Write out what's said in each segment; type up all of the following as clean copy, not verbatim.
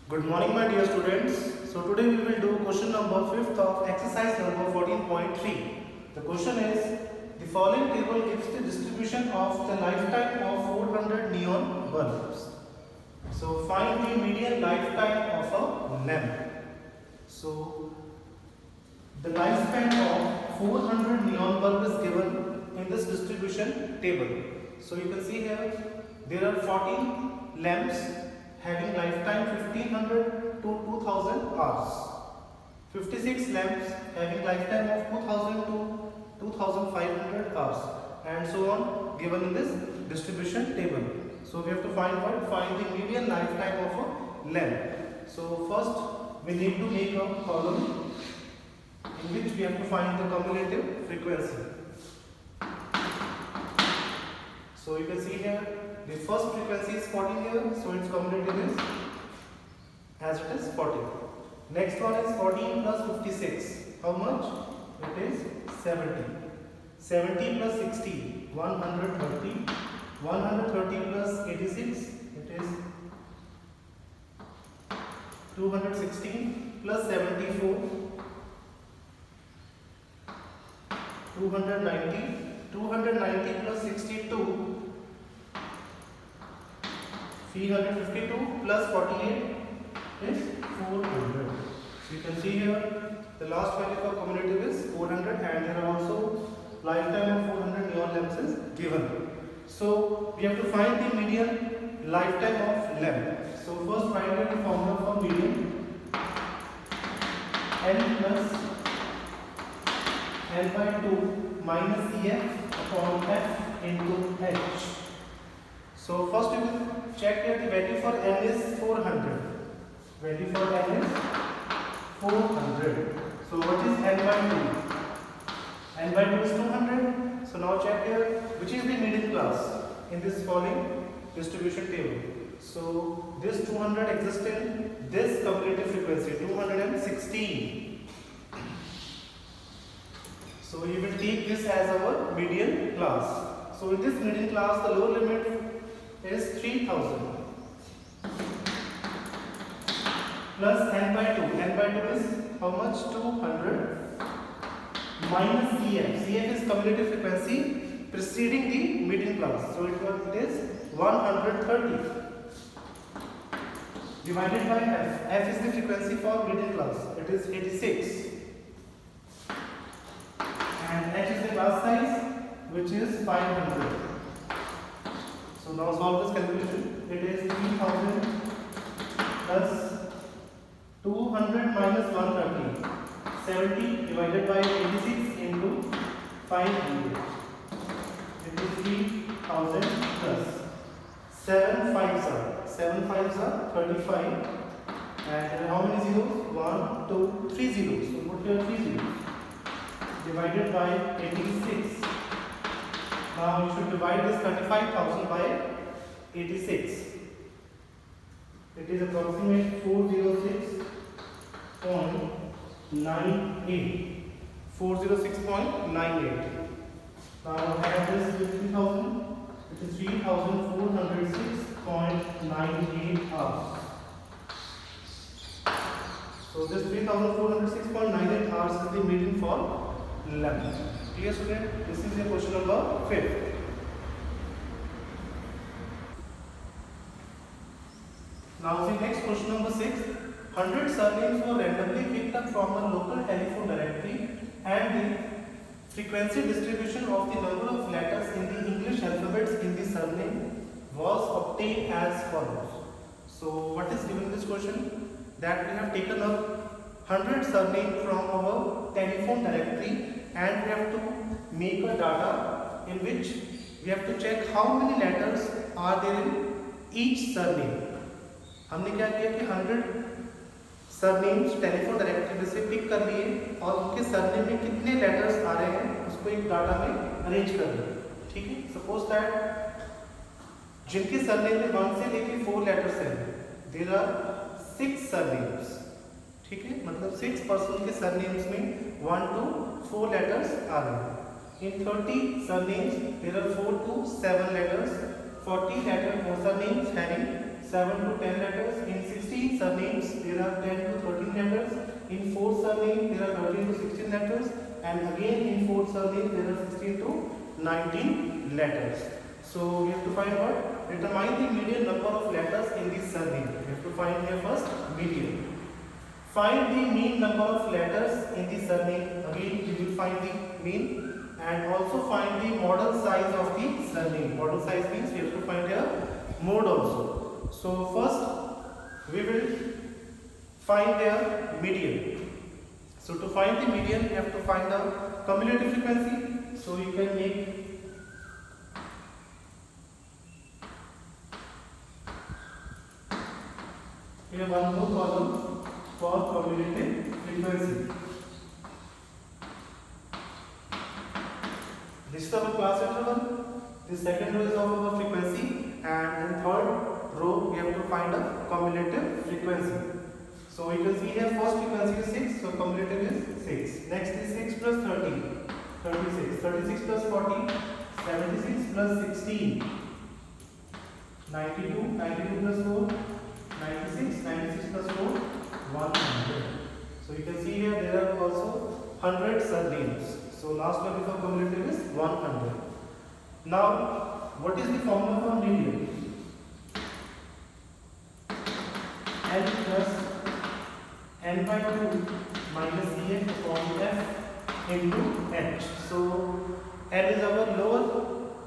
Good morning, my dear students. So today we will do question number 5th of exercise number 14.3. The question is, the following table gives the distribution of the lifetime of 400 neon bulbs. So find the median lifetime of a lamp. So the lifespan of 400 neon bulb is given in this distribution table. So you can see here there are 14 lamps having lifetime 1500 to 2000 hours. 56 lamps having lifetime of 2000 to 2500 hours, and so on, given in this distribution table. So we have to find the median lifetime of a lamp. So first we need to make a column in which we have to find the cumulative frequency. So you can see here the first frequency is 40 here, so its cumulative is as it is 40. Next one is 14 plus 56. How much? It is 70. 70 plus 60, 130. 130 plus 86, it is 216 plus 74, 290. 290 plus 62, 352 plus 48 is 400. So you can see here the last value for cumulative is 400, and there are also lifetime of 400 neon lamps is given. So we have to find the median lifetime of lamp. So first find the formula for median. N plus L by 2 minus Ef upon F into H. So first we will check here the value for N is 400. Value for N is 400. So what is N by 2? N by 2 is 200. So now check here which is the median class in this following distribution table. So this 200 exists in this cumulative frequency 216. So you will take this as our median class. So in this median class the lower limit is 3000 plus N by 2. N by 2 is how much? 200 minus Cf. Cf is cumulative frequency preceding the median class. So it is 130 divided by F. F is the frequency for median class. It is 86. And H is the class size, which is 500. So now solve this calculation. It is 3000 plus 200 minus 130. 70 divided by 86 into 500. It is 3000 plus 7 5s are 35, and how many zeros? 1, 2, 3 zeros. So put here 3 zeros divided by 86. Now you should divide this 35,000 by 86. It is approximate 406.98. 406.98. Now add this with 3000. It is 3406.98 hours. So this 3406.98 hours is the median for lamp. Clear, student? This is the question number 5. Now see next question number 6. 100 surnames were randomly picked up from a local telephone directory, and the frequency distribution of the number of letters in the English alphabets in the surname was obtained as follows. So what is given in this question? That we have taken up 100 surnames from our telephone directory, and we have to make a data in which we have to check how many letters are there in each surname. हमने क्या किया कि 100 surnames telephone directory से pick कर लिए और उनके surname में कितने लेटर्स आ रहे हैं उसको एक डाटा में अरेंज कर लिया. ठीक है. सपोज दैट जिनके सरनेम में 1 से लेके 4 लेटर्स हैं, देयर आर 6 सरनेम्स. ठीक है. मतलब 6 पर्सन के सरनेम्स में 1 to 4 लेटर्स आ रहे हैं. In 30 surnames there are 4 to 7 letters. 40 letter surnames having 7 to 10 letters. In 16 surnames, there are 10 to 13 letters. In 4 surnames, there are 13 to 16 letters. And again in 4 surnames, there are 16 to 19 letters. So we have to find what? Determine the median number of letters in this surname. We have to find here first median. Find the mean number of letters in the surname. Again, we will find the mean. And also find the model size of the surname. Model size means we have to find a mode also. So first we will find their median. So to find the median, we have to find the cumulative frequency. So you can make here one more column for cumulative frequency. This is our class interval. The second row is of our frequency, and in third row we have to find a cumulative frequency. So you can see here first frequency is 6, so cumulative is 6. Next is 6 plus 30, 36. 36 plus 40, 76 plus 16, 92. 92 plus 4, 96. 96 plus 4, 100. So you can see here there are also 100 surnames. So last one is for cumulative is 100. Now, what is the formula for median? N plus n by 2 minus Ef upon f into h. So n is our lower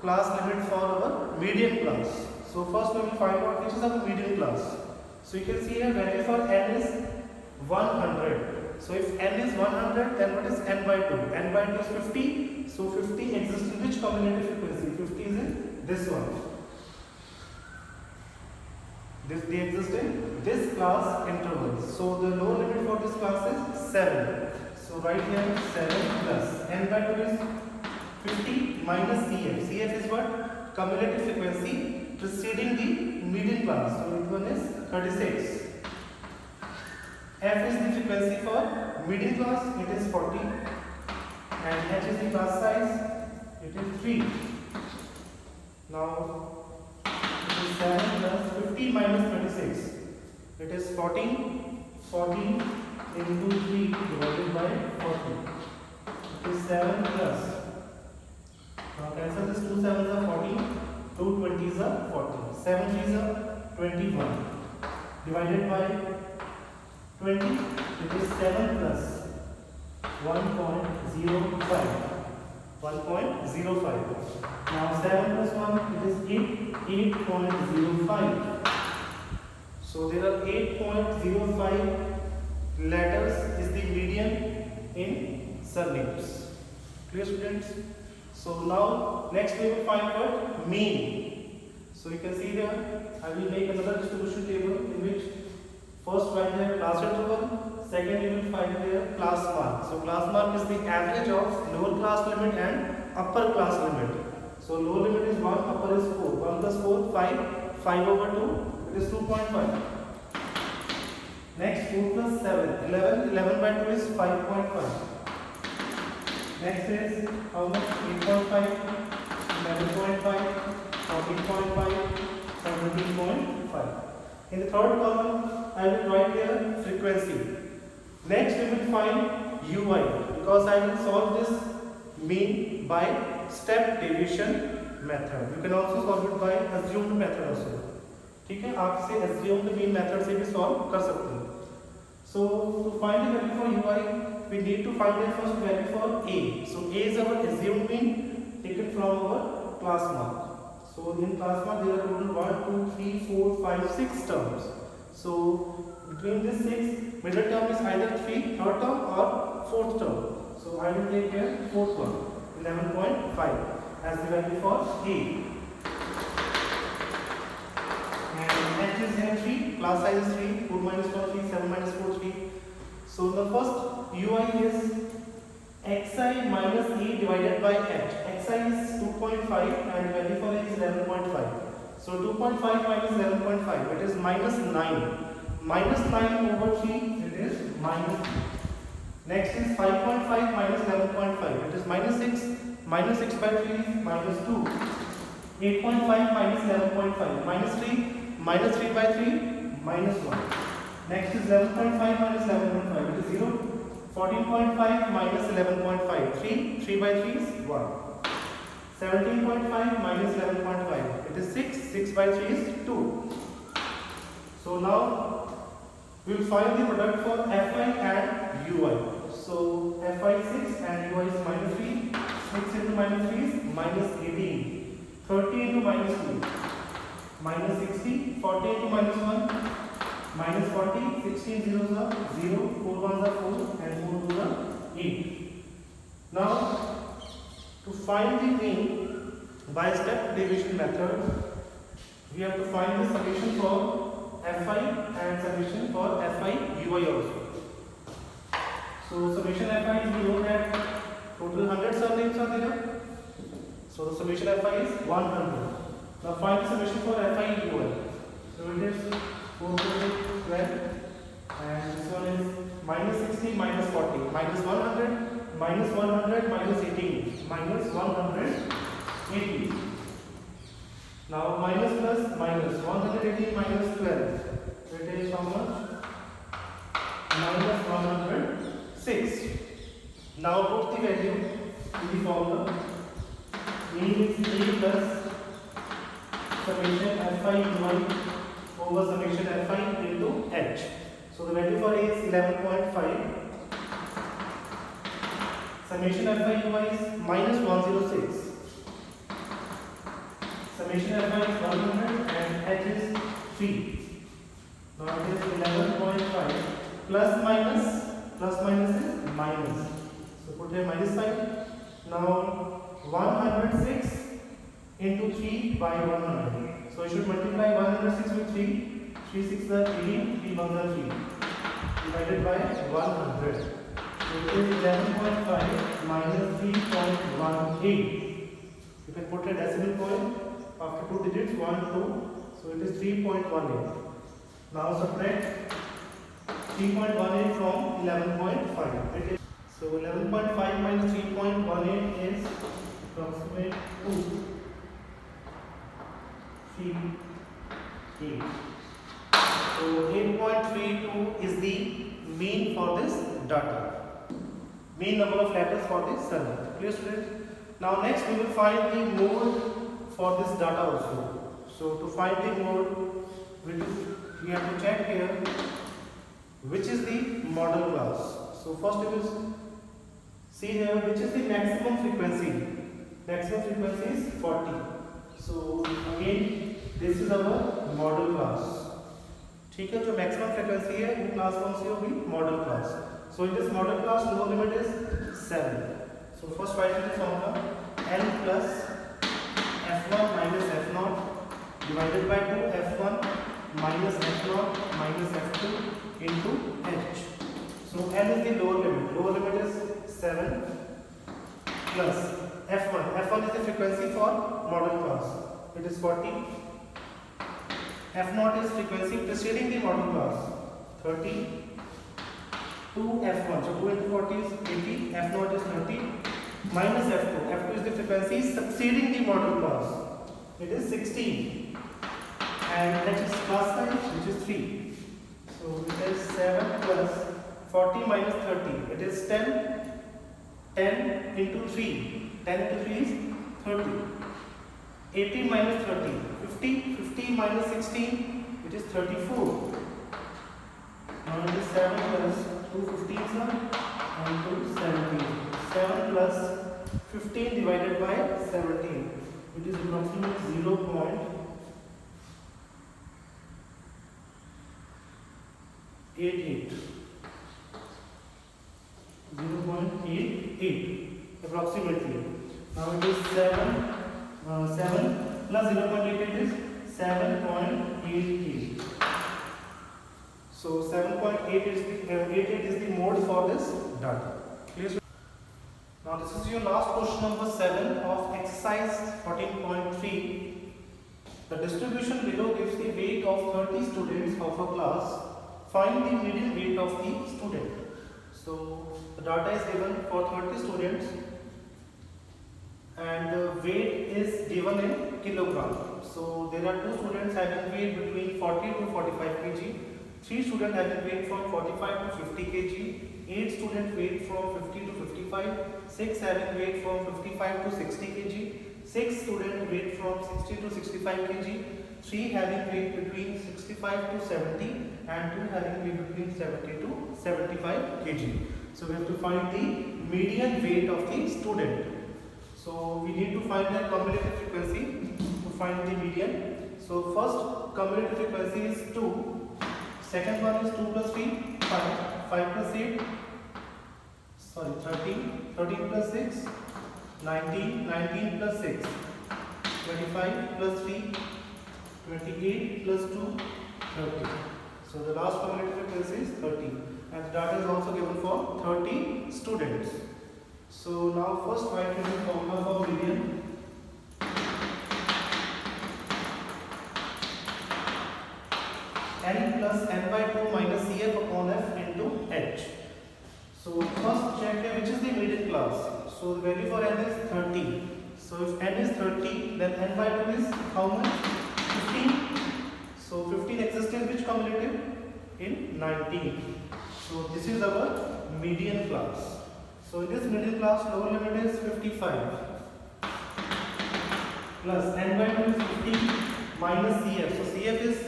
class limit for our median class. So first we will find out which is our median class. So you can see here value for n is 100. So if n is 100, then what is n by 2? N by 2 is 50. So 50 exists in which cumulative frequency? 50 is in this one. They exist in this class interval. So the lower limit for this class is 7. So right here 7 plus n by 2 is 50 minus Cf. Cf is what? Cumulative frequency preceding the median class. So it one is 36. F is the frequency for median class, it is 40, and H is the class size, it is 3. Now it is 7 plus 50 minus 26, it is 14. 14 into 3 divided by 40, it is 7 plus. Now cancel this, 2 7s are 14, 2 20s are 40, 7 3s are 21 divided by 20, it is 7 plus 1.05. 1.05. Now 7 plus 1, it is 8.05. So there are 8.05 letters is the median in surnames. Clear, students? So now next we will find what? Mean. So you can see here, I will make another distribution table in which first find their class interval, second you will find their class mark. So class mark is the average of lower class limit and upper class limit. So lower limit is 1, upper is 4. 1 plus 4, 5. 5 over 2, it is 2.5. Next 4 plus 7, 11. 11 by 2 is 5.5. Next is how much? 8.5, 11.5, 14.5, 17.5. In the third column, I will write here frequency. Next we will find UI, because I will solve this mean by step deviation method. You can also solve it by assumed method also. ठीक है, आप इसे assumed mean method से भी solve कर सकते हैं. So to find the value for UI, we need to find the first value for A. So A is our assumed mean taken from our class mark. So in class mark there are total 1, 2, 3, 4, 5, 6 terms. So between this 6, middle term is either 3, third term or fourth term. So I will take here fourth one, 11.5 as the value for A. And H is here 3, class size is 3, 4 minus 1, 3, 7 minus 4, 3. So the first UI is Xi minus E divided by H. Xi is 2.5 and value for A is 11.5. So 2.5 minus 11.5, it is minus 9. Minus 9 over 3, it is minus 3. Next is 5.5 minus 11.5, it is minus 6. Minus 6 by 3 is minus 2. 8.5 minus 11.5, minus 3. minus 3 by 3 minus 1. Next is 11.5 minus 11.5, it is 0. 14.5 minus 11.5, 3 by 3 is 1. 17.5 minus 11.5, it is 6 by 3 is 2. So now we will find the product for Fi and Ui. So Fi is 6 and Ui is minus 3. 6 into minus 3 is minus 18. 30 into minus 2, minus 60. 40 into minus 1, minus 40. 16 zeros are 0, 4 ones are 4 and 4 2s are 8. Now to find the mean by step division method, we have to find the solution for Fi and solution for Fi Ui also. So summation Fi is, we know that total 100 surnames are there. So the summation Fi is 100. Now find the solution for Fi Ui. So it is 4 to 12 and this one is minus 60 minus 40 minus 100 minus 100 minus 18 minus 180. Now minus plus minus 180 minus 12. It is how much? Minus 106. Now put the value in the formula. Mean is 3 plus summation Fi Ui over summation Fi into H. So the value for A is 11.5. Summation Fi Ui is minus 106. Summation Fi is 100 and H is 3. Now it is 11.5 plus minus is minus. So put here minus sign. Now 106 into 3 by 100. So I should multiply 106 with 3. 3 6 are 18, 3 1 are 3. Divided by 100. So it is 11.5 minus 3.18. You can put a decimal point after 2 digits 1, 2. So it is 3.18. Now subtract 3.18 from 11.5. It is, so 11.5 minus 3.18 is approximate 2. 3, 8. So 8.32 is the mean for this data. Mean number of letters for this surname. Clear, students? Now next we will find the mode for this data also. So to find the mode, we have to check here which is the model class. So first we will see here which is the maximum frequency. Maximum frequency is 40. So again this is our model class. ठीक है, जो maximum frequency है वो class कौन सी होगी? Model class. So in this model class lower limit is 7. So first write in the formula n plus f1 minus f0 divided by 2 f1 minus f0 minus f2 into h. So n is the lower limit. Lower limit is 7 plus f1. F1 is the frequency for model class. It is 40. F0 is frequency preceding the model class. 30. 2 f1. So 2 into 40 is 80. F0 is 30. Minus f2. F2 is the frequency succeeding the model class. It is 16. And h is class size, which is 3. So it is 7 plus 40 minus 30. It is 10. 10 into 3. 10 into 3 is 30. 18 minus 30. 50. 50 minus 16. It is 34. Now it is 7 plus 2 15s and 2 17. 7 plus 15 divided by 17. It is approximately 0.88. 0.88 approximately. Now it is 7 plus 0.88 is 7.88. So 7.88 is the mode for this data. Clear? Now this is your last question number 7 of exercise 14.3. The distribution below gives the weight of 30 students of a class. Find the median weight of the student. So the data is given for 30 students and the weight is given in kilogram. So there are 2 students having weight between 40 to 45 kg, 3 students having weight from 45 to 50 kg, 8 students weight from 50 to 55, 6 having weight from 55 to 60 kg, 6 students weight from 60 to 65 kg, 3 having weight between 65 to 70 and 2 having weight between 70 to 75 kg. So we have to find the median weight of the student. So we need to find the cumulative frequency to find the median. So first cumulative frequency is 2, second one is 2 plus 3, 5, 5 plus 8, 13, 13 plus 6, 19, 19 plus 6, 25 plus 3, 28 plus 2, 30. So the last cumulative frequency is 30, and the data is also given for 30 students. So now first write the formula for median. N plus n by 2 minus Cf upon f into h. So first check here which is the median class. So the value for n is 30. So if n is 30, then n by 2 is how much? 15. So 15 exists in which cumulative? In 19. So this is our median class. So in this median class, lower limit is 55 plus n by 2 is 15 minus Cf. So Cf is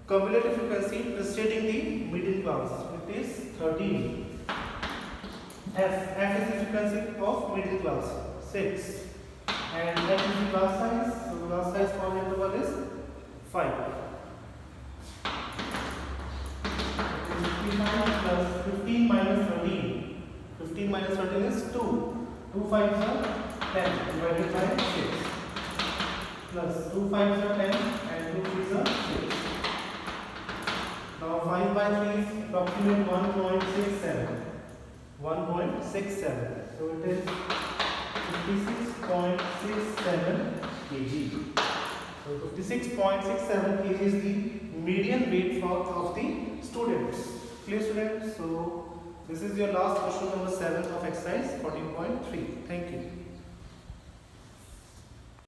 cumulative frequency preceding the median class. It is 13. F is the frequency of middle class, 6. And F is the class size. So the class size for the interval is 5. 55 plus 15 minus 13. 15 minus 13 is 2. 2 5s are 10 divided by 6. Plus 2 5s are 10 and 2 3s are 6. Now 5 by 3 is approximate 1.67. 1.67. So it is 56.67 kg. So 56.67 kg is the median weight of the students. Clear, students? So this is your last question number 7 of exercise 14.3. Thank you.